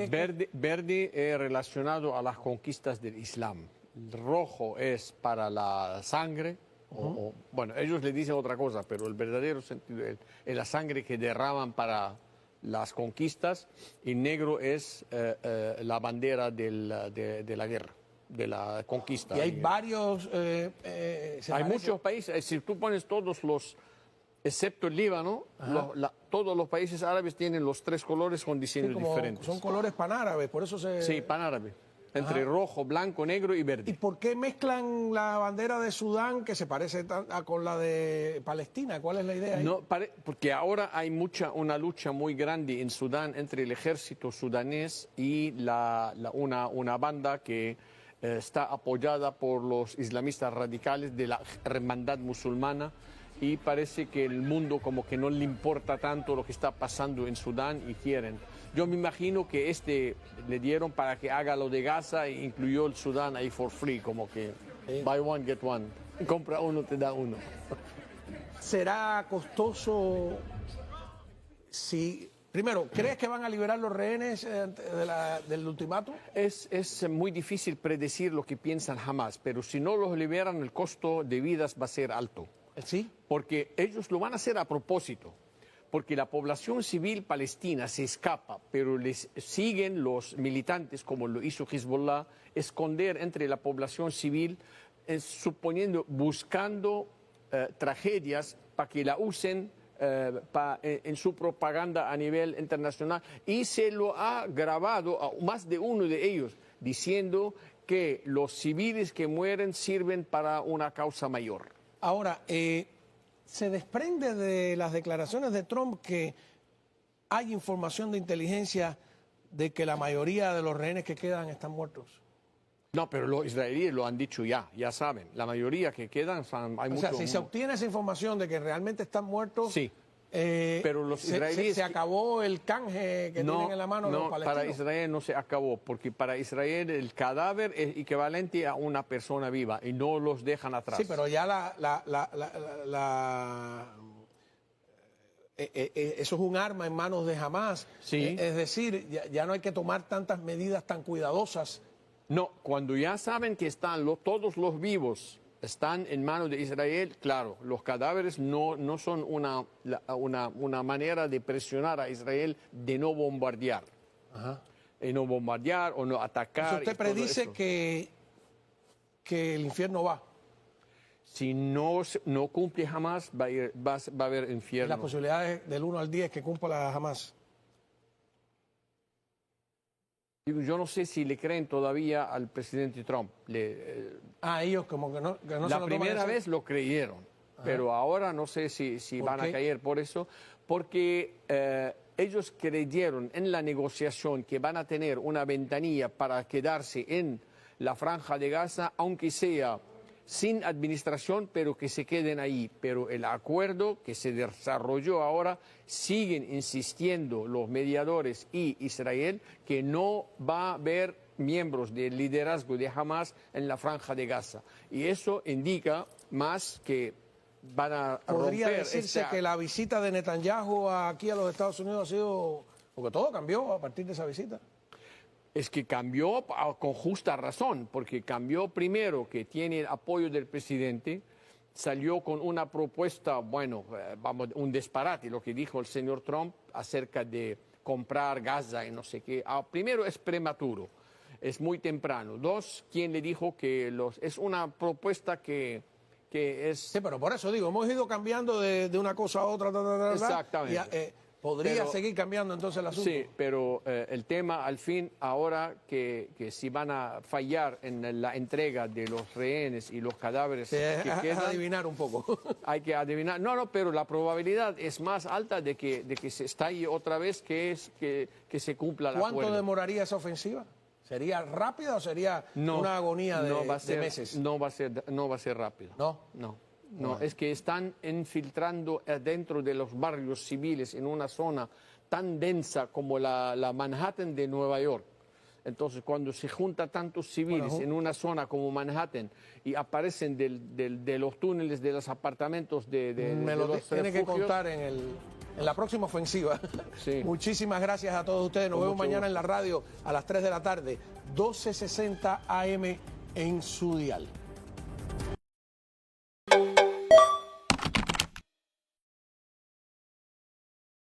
Verde relacionado a las conquistas del Islam. El rojo es para la sangre. Bueno, ellos le dicen otra cosa, pero el verdadero sentido es la sangre que derraman para las conquistas, y negro es la bandera de la guerra, de la conquista. Y hay varios... Hay muchos países, si tú pones todos los, excepto el Líbano, todos los países árabes tienen los tres colores con diseños diferentes. Son colores panárabes, por eso se... Sí, panárabe. Entre rojo, blanco, negro y verde. ¿Y por qué mezclan la bandera de Sudán, que se parece con la de Palestina? ¿Cuál es la idea ahí? No, porque ahora hay una lucha muy grande en Sudán entre el ejército sudanés y una banda que está apoyada por los islamistas radicales de la hermandad musulmana, y parece que el mundo como que no le importa tanto lo que está pasando en Sudán y quieren. Yo me imagino que le dieron para que haga lo de Gaza e incluyó el Sudán ahí for free, como que buy one, get one. Compra uno, te da uno. ¿Será costoso si... Primero, ¿crees que van a liberar los rehenes del ultimátum? Es muy difícil predecir lo que piensan Hamas, pero si no los liberan, el costo de vidas va a ser alto. Sí. Porque ellos lo van a hacer a propósito, porque la población civil palestina se escapa, pero les siguen los militantes, como lo hizo Hezbollah, esconder entre la población civil, buscando tragedias para que la usen en su propaganda a nivel internacional, y se lo ha grabado a más de uno de ellos, diciendo que los civiles que mueren sirven para una causa mayor. Ahora, se desprende de las declaraciones de Trump que hay información de inteligencia de que la mayoría de los rehenes que quedan están muertos. No, pero los israelíes lo han dicho ya saben. La mayoría que quedan, hay muchos. O sea, si se obtiene esa información de que realmente están muertos, sí. Pero los israelíes... se acabó el canje que tienen en la mano los palestinos. Para Israel no se acabó, porque para Israel el cadáver es equivalente a una persona viva y no los dejan atrás. Sí, pero ya eso es un arma en manos de Hamas. Sí. Es decir, ya no hay que tomar tantas medidas tan cuidadosas. No, cuando ya saben que todos los vivos están en manos de Israel, claro, los cadáveres no son una manera de presionar a Israel de no bombardear. y no bombardear o no atacar. Entonces usted y todo predice eso. que el infierno va. Si no cumple jamás, va a haber Y infierno. las posibilidades del 1 al 10 que cumpla Hamas. Yo no sé si le creen todavía al presidente Trump. Ellos como que no se La lo toman primera en serio. vez lo creyeron, pero ahora no sé si ¿Por van qué? a caer por eso, porque ellos creyeron en la negociación que van a tener una ventanilla para quedarse en la franja de Gaza, aunque sea sin administración, pero que se queden ahí. Pero el acuerdo que se desarrolló ahora, siguen insistiendo los mediadores y Israel que no va a haber miembros del liderazgo de Hamas en la franja de Gaza. Y eso indica más que van a Podría romper decirse que la visita de Netanyahu aquí a los Estados Unidos ha sido... Porque todo cambió a partir de esa visita. Es que cambió con justa razón, porque cambió primero que tiene el apoyo del presidente, salió con una propuesta, un disparate, lo que dijo el señor Trump acerca de comprar Gaza y no sé qué. Primero, es prematuro, es muy temprano. Dos, quien le dijo que es una propuesta que es... Sí, pero por eso digo, hemos ido cambiando de una cosa a otra. Exactamente. Y, podría Pero- seguir cambiando entonces el asunto. Sí, pero el tema al fin, ahora que si van a fallar en la entrega de los rehenes y los cadáveres Sí, que es quedan, adivinar un poco. hay que adivinar. No, pero la probabilidad es más alta de que se estalle otra vez que se cumpla el ¿Cuánto acuerdo. demoraría esa ofensiva? ¿Sería rápida o sería una agonía de meses? No va a ser rápido. ¿No? Es que están infiltrando dentro de los barrios civiles en una zona tan densa como la Manhattan de Nueva York. Entonces, cuando se juntan tantos civiles en una zona como Manhattan y aparecen de los túneles de los apartamentos Me lo los tiene que refugios, contar en la próxima ofensiva. Sí. Muchísimas gracias a todos ustedes. Nos Con vemos mucho mañana gusto. en la radio a las 3 de la tarde, 12:60 AM en su dial.